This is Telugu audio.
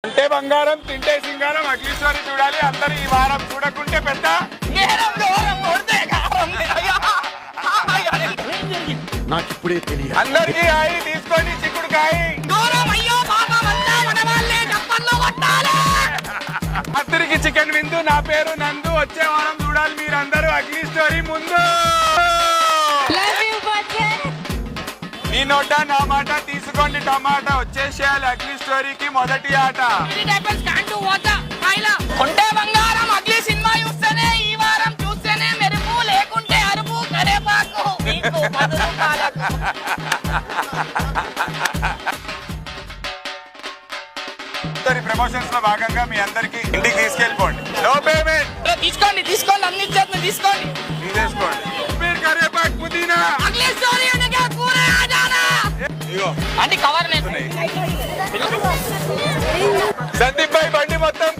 అంటే బంగారం తింటే సింగారం అఖిలేశ్వరి చూడాలి. అందరూ ఈ వారం చూడకుంటే పెద్ద నాకు ఇప్పుడే తెలియదు. అందరికి హాయి తీసుకోండి చిక్కుడుకాయ. అందరికి చికెన్ విందు. నా పేరు నందు. వచ్చే వారం చూడాలి మీరందరూ అఖిలేశ్వరి ముందు. నీ నోట నా మాట తీసుకోండి టమాటా. వచ్చేసేయాలి అఖిలేశ్వరికి మొదటి ఆట. కొంటే బంగారం అగ్లి సినిమా చూస్తేనే ఈ వారం చూస్తేనే మెరుపు లేకుంటే అరుపు కరేపాకు మీకు 10 రూపాయలకు. ప్రమోషన్స్ లో భాగంగా మీ అందరికి ఇంటికి తీసుకెళ్ళిపోండి. No payment. తీసుకోండి తీసుకోండి అన్ని ఇచ్చేది తీసుకోండి తీసేసుకోండి. మీరు కరేపాకు పుదీనా అగ్లి స్టోరీ అనగా కూర ఆజానా. ఇగో అంటే కవర్ సందీప్ భాయ్ బండి మొత్తం